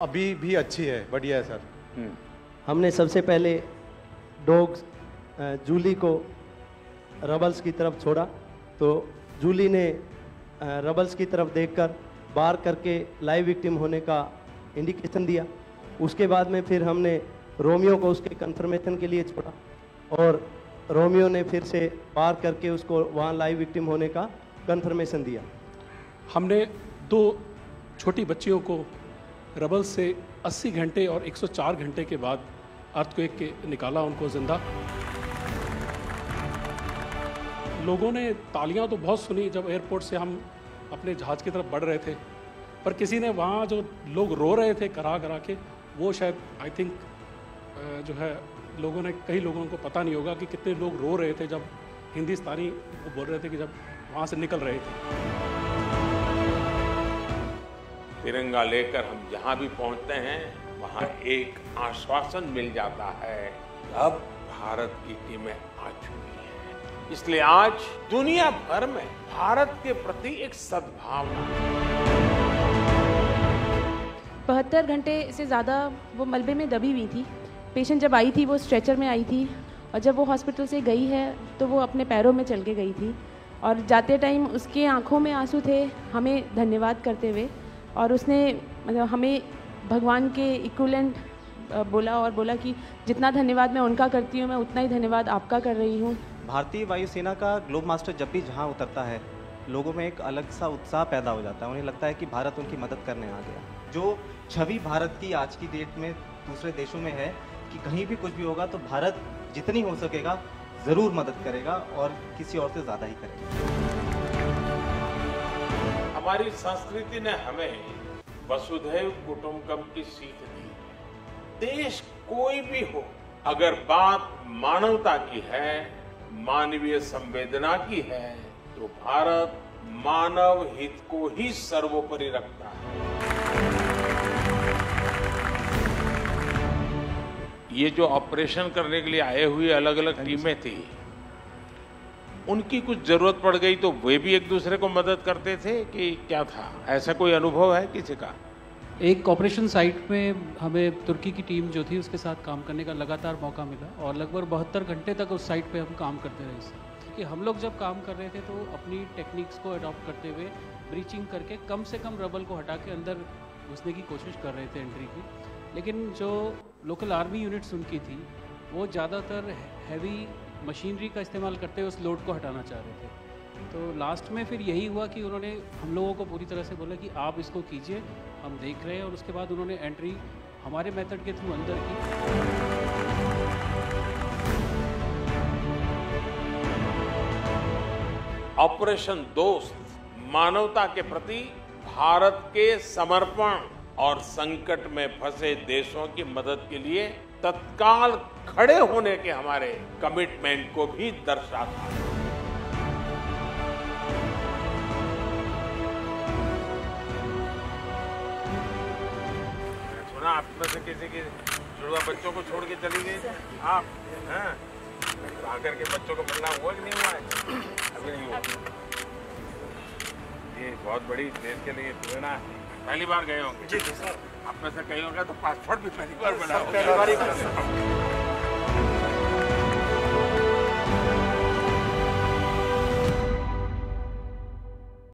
अभी भी अच्छी है, बढ़िया है सर। हमने सबसे पहले डॉग जूली को रबल्स की तरफ छोड़ा, तो जूली ने रबल्स की तरफ देखकर बार करके लाइव विक्टिम होने का इंडिकेशन दिया। उसके बाद में फिर हमने रोमियो को उसके कंफर्मेशन के लिए छोड़ा और रोमियो ने फिर से बार करके उसको वहाँ लाइव विक्टिम होने का कंफर्मेशन दिया। हमने दो छोटी बच्चियों को रबल से 80 घंटे और 104 घंटे के बाद अर्थक्वेक के निकाला उनको जिंदा। लोगों ने तालियां तो बहुत सुनी जब एयरपोर्ट से हम अपने जहाज़ की तरफ बढ़ रहे थे, पर किसी ने वहाँ जो लोग रो रहे थे करा करा के, वो शायद आई थिंक जो है लोगों ने, कई लोगों को पता नहीं होगा कि कितने लोग रो रहे थे जब हिंदुस्तानी वो बोल रहे थे कि जब वहाँ से निकल रहे थे। तिरंगा लेकर हम जहां भी पहुंचते हैं वहां एक आश्वासन मिल जाता है, अब भारत की टीमें आ चुकी हैं। इसलिए आज दुनिया भर में भारत के प्रति एक सद्भावना। 72 घंटे से ज़्यादा वो मलबे में दबी हुई थी। पेशेंट जब आई थी वो स्ट्रेचर में आई थी, और जब वो हॉस्पिटल से गई है तो वो अपने पैरों में चल के गई थी, और जाते टाइम उसके आंखों में आंसू थे हमें धन्यवाद करते हुए, और उसने मतलब हमें भगवान के इक्विवेलेंट बोला, और बोला कि जितना धन्यवाद मैं उनका करती हूँ मैं उतना ही धन्यवाद आपका कर रही हूँ। भारतीय वायुसेना का ग्लोब मास्टर जब भी जहाँ उतरता है, लोगों में एक अलग सा उत्साह पैदा हो जाता है। उन्हें लगता है कि भारत उनकी मदद करने आ गया। जो छवि भारत की आज की डेट में दूसरे देशों में है कि कहीं भी कुछ भी होगा तो भारत जितनी हो सकेगा ज़रूर मदद करेगा, और किसी और से ज़्यादा ही करेगा। हमारी संस्कृति ने हमें वसुधैव कुटुंबकम की सीख दी। देश कोई भी हो, अगर बात मानवता की है, मानवीय संवेदना की है, तो भारत मानव हित को ही सर्वोपरि रखता है। ये जो ऑपरेशन करने के लिए आए हुए अलग अलग टीमें थी, उनकी कुछ जरूरत पड़ गई तो वे भी एक दूसरे को मदद करते थे कि क्या था? ऐसा कोई अनुभव है किसी का? एक ऑपरेशन साइट में हमें तुर्की की टीम जो थी उसके साथ काम करने का लगातार मौका मिला, और लगभग 72 घंटे तक उस साइट पे हम काम करते रहे। कि हम लोग जब काम कर रहे थे तो अपनी टेक्निक्स को अडॉप्ट करते हुए ब्रीचिंग करके कम से कम रबल को हटा के अंदर घुसने की कोशिश कर रहे थे एंट्री की। लेकिन जो लोकल आर्मी यूनिट्स उनकी थी वो ज़्यादातर हैवी मशीनरी का इस्तेमाल करते हुए उस लोड को हटाना चाह रहे थे। तो लास्ट में फिर यही हुआ कि उन्होंने हम लोगों को पूरी तरह से बोला कि आप इसको कीजिए, हम देख रहे हैं, और उसके बाद उन्होंने एंट्री हमारे मेथड के थ्रू अंदर की। ऑपरेशन दोस्त मानवता के प्रति भारत के समर्पण और संकट में फंसे देशों की मदद के लिए तत्काल खड़े होने के हमारे कमिटमेंट को भी दर्शाता है। सुना आप में से किसी की जुड़वा बच्चों को छोड़ के चली गई आप? हैं? आकर के बच्चों को मिलना हुआ कि नहीं हुआ है? अभी नहीं हुआ। ये बहुत बड़ी देश के लिए प्रेरणा है। पहली बार गए होंगे? जी सर। आप में से कई होंगे तो पासपोर्ट भी पहली बार बना होगा।